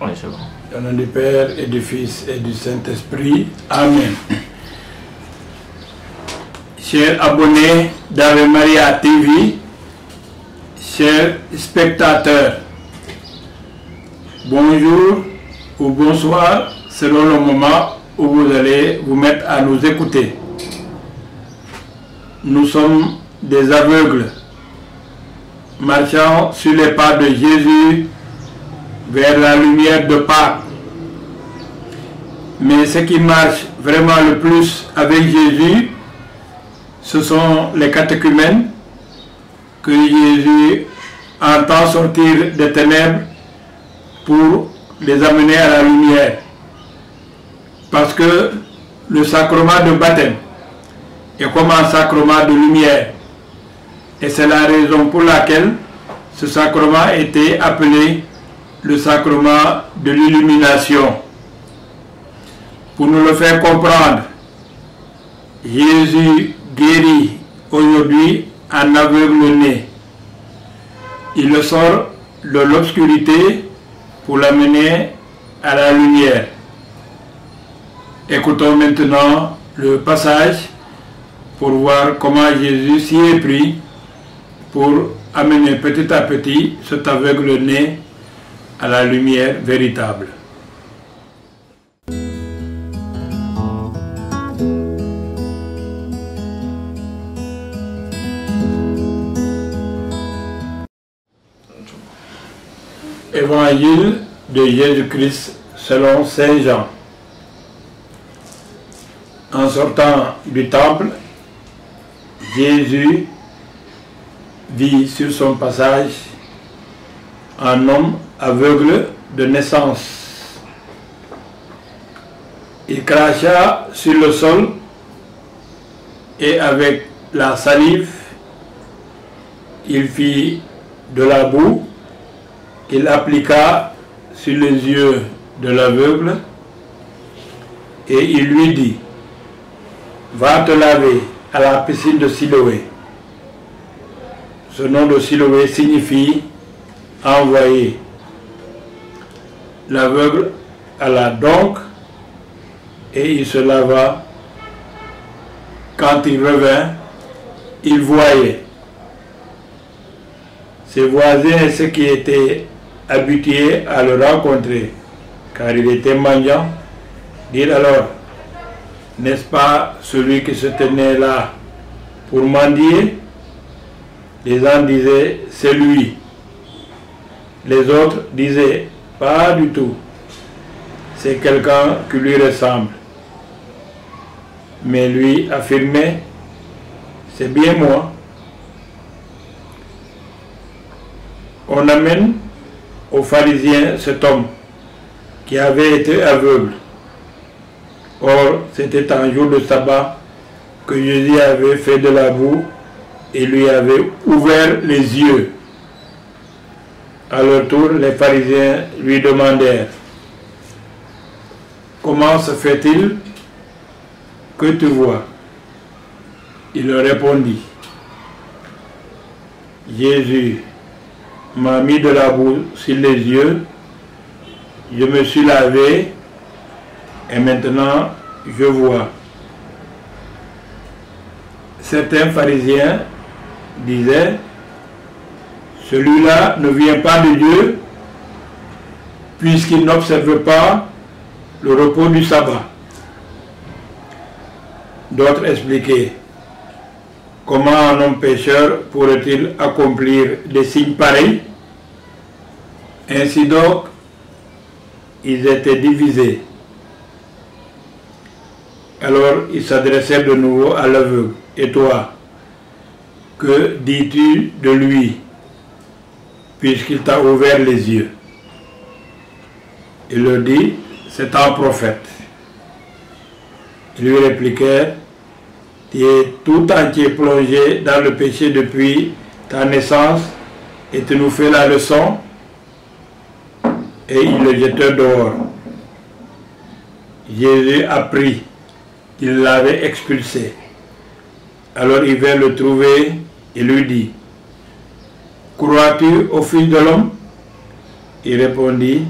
Oui, c'est bon. Au nom du Père et du Fils et du Saint-Esprit. Amen. Chers abonnés d'Ave Maria TV, chers spectateurs, bonjour ou bonsoir selon le moment où vous allez vous mettre à nous écouter. Nous sommes des aveugles, marchant sur les pas de Jésus vers la lumière de Pâques. Mais ce qui marche vraiment le plus avec Jésus, ce sont les catéchumènes que Jésus entend sortir des ténèbres pour les amener à la lumière. Parce que le sacrement de baptême est comme un sacrement de lumière. Et c'est la raison pour laquelle ce sacrement a été appelé le sacrement de l'illumination. Pour nous le faire comprendre, Jésus guérit aujourd'hui un aveugle-né. Il le sort de l'obscurité pour l'amener à la lumière. Écoutons maintenant le passage pour voir comment Jésus s'y est pris pour amener petit à petit cet aveugle-né à la lumière véritable. Évangile de Jésus-Christ selon Saint Jean. En sortant du temple, Jésus vit sur son passage un homme aveugle de naissance. Il cracha sur le sol et avec la salive, il fit de la boue. Il appliqua sur les yeux de l'aveugle et il lui dit: va te laver à la piscine de Siloé. Ce nom de Siloé signifie envoyé. L'aveugle alla donc et il se lava. Quand il revint, il voyait. Ses voisins et ceux qui étaient habitués à le rencontrer, car il était mendiant, dirent alors: n'est-ce pas celui qui se tenait là pour mendier? Les uns disaient: c'est lui. Les autres disaient: pas du tout, c'est quelqu'un qui lui ressemble. Mais lui affirmait: c'est bien moi. On amène aux pharisiens cet homme qui avait été aveugle. Or, c'était un jour de sabbat que Jésus avait fait de la boue et lui avait ouvert les yeux. À leur tour, les pharisiens lui demandèrent: comment se fait-il que tu vois? Il leur répondit: Jésus m'a mis de la boue sur les yeux, je me suis lavé et maintenant je vois. Certains pharisiens disaient: celui-là ne vient pas de Dieu puisqu'il n'observe pas le repos du sabbat. D'autres expliquaient: comment un homme pécheur pourrait-il accomplir des signes pareils? Ainsi donc, ils étaient divisés. Alors ils s'adressèrent de nouveau à l'aveugle: et toi, que dis-tu de lui, puisqu'il t'a ouvert les yeux? Il leur dit: c'est un prophète. Ils lui répliquèrent: tu es tout entier plongé dans le péché depuis ta naissance et tu nous fais la leçon? Et ils le jetèrent dehors. Jésus apprit qu'il l'avait expulsé. Alors il vint le trouver et lui dit: crois-tu au Fils de l'homme? Il répondit: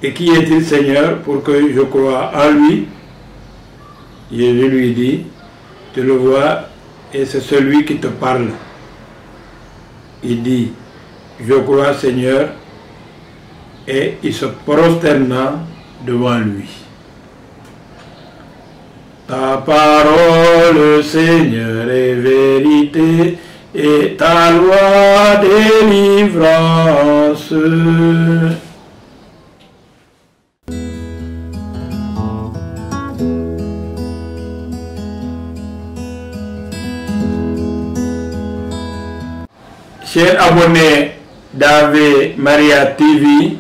Et qui est-il, Seigneur, pour que je croie en lui? Jésus lui dit, tu le vois, et c'est celui qui te parle. Il dit, je crois, Seigneur, et il se prosterna devant lui. Ta parole, Seigneur, est vérité, et ta loi délivrance. Chers abonnés d'Ave Maria TV,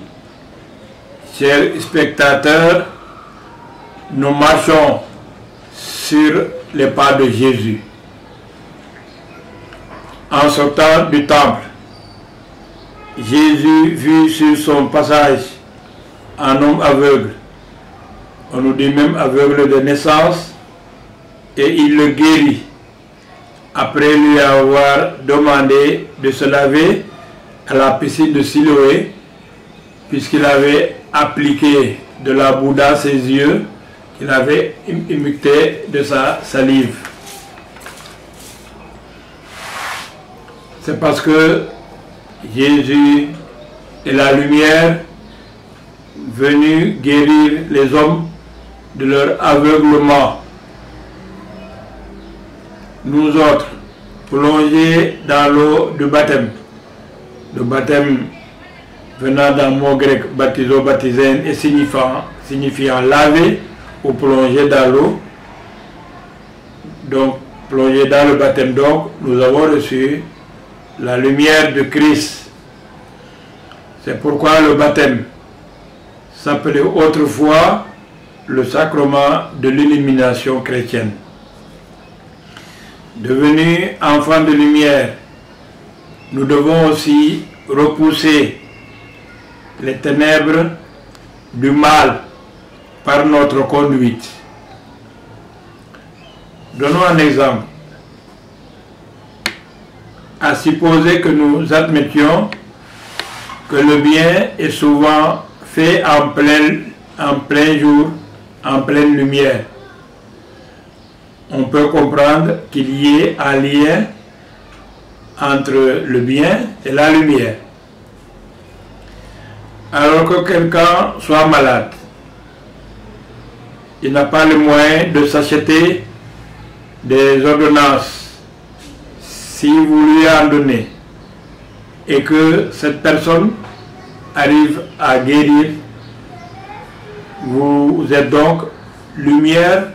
chers spectateurs, nous marchons sur les pas de Jésus. En sortant du temple, Jésus vit sur son passage un homme aveugle. On nous dit même aveugle de naissance, et il le guérit. Après lui avoir demandé de se laver à la piscine de Siloé, puisqu'il avait appliqué de la boue dans ses yeux, qu'il avait humecté de sa salive. C'est parce que Jésus est la lumière venue guérir les hommes de leur aveuglement. Nous autres, plongés dans l'eau du baptême, le baptême venant d'un mot grec baptizo, baptisène et signifiant laver ou plonger dans l'eau, donc plonger dans le baptême, donc nous avons reçu la lumière de Christ. C'est pourquoi le baptême s'appelait autrefois le sacrement de l'illumination chrétienne. Devenus enfants de lumière, nous devons aussi repousser les ténèbres du mal par notre conduite. Donnons un exemple. À supposer que nous admettions que le bien est souvent fait en plein jour, en pleine lumière. On peut comprendre qu'il y ait un lien entre le bien et la lumière. Alors que quelqu'un soit malade, il n'a pas le moyen de s'acheter des ordonnances. Si vous lui en donnez et que cette personne arrive à guérir, vous êtes donc lumière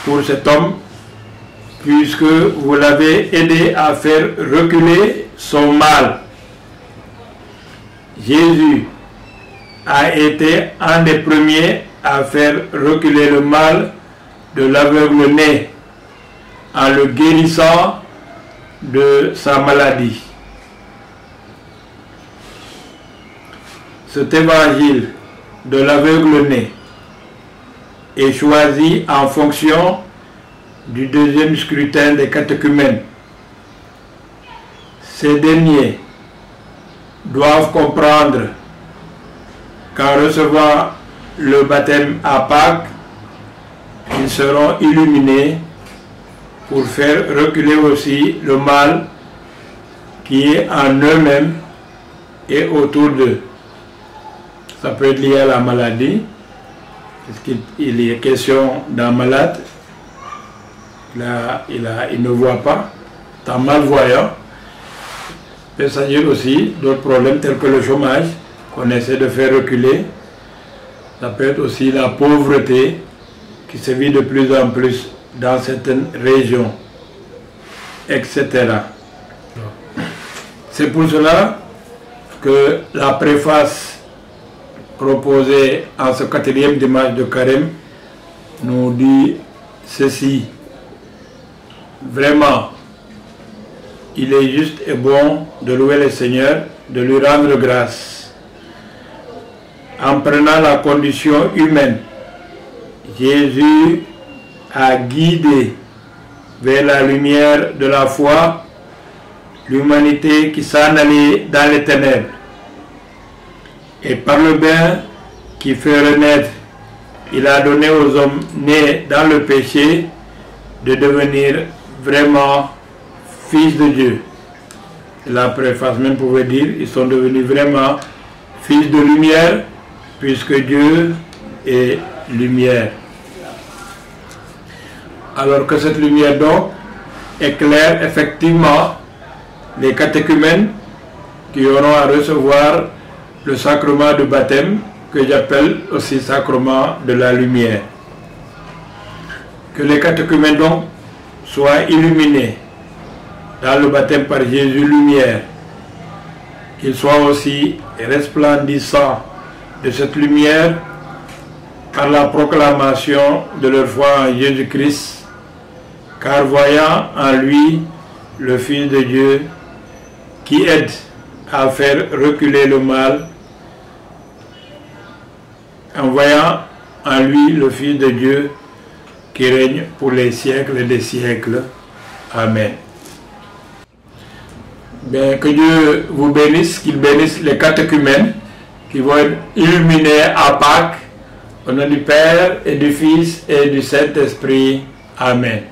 pour cet homme, puisque vous l'avez aidé à faire reculer son mal. Jésus a été un des premiers à faire reculer le mal de l'aveugle-né en le guérissant de sa maladie. Cet évangile de l'aveugle-né est choisi en fonction du deuxième scrutin des catéchumènes. Ces derniers doivent comprendre qu'en recevant le baptême à Pâques, ils seront illuminés pour faire reculer aussi le mal qui est en eux-mêmes et autour d'eux. Ça peut être lié à la maladie, parce qu'il est question d'un malade, il ne voit pas, c'est un malvoyant. Il peut s'agir aussi d'autres problèmes tels que le chômage, qu'on essaie de faire reculer. Ça peut être aussi la pauvreté qui se vit de plus en plus dans certaines régions, etc. C'est pour cela que la préface proposée en ce 4e dimanche de Carême nous dit ceci. Vraiment, il est juste et bon de louer le Seigneur, de lui rendre grâce. En prenant la condition humaine, Jésus a guidé vers la lumière de la foi l'humanité qui s'en allait dans les ténèbres. Et par le bien qui fait renaître. Il a donné aux hommes nés dans le péché de devenir vraiment fils de Dieu. La préface même pouvait dire, ils sont devenus vraiment fils de lumière, puisque Dieu est lumière. Alors que cette lumière donc éclaire effectivement les catéchumènes qui auront à recevoir le sacrement de baptême, que j'appelle aussi sacrement de la lumière. Que les catéchumènes donc soient illuminés dans le baptême par Jésus lumière, qu'ils soient aussi resplendissants de cette lumière par la proclamation de leur foi en Jésus-Christ, car voyant en lui le Fils de Dieu qui aide à faire reculer le mal, en voyant en lui le Fils de Dieu qui règne pour les siècles des siècles. Amen. Bien, que Dieu vous bénisse, qu'il bénisse les catéchumènes qui vont être illuminés à Pâques, au nom du Père et du Fils et du Saint-Esprit. Amen.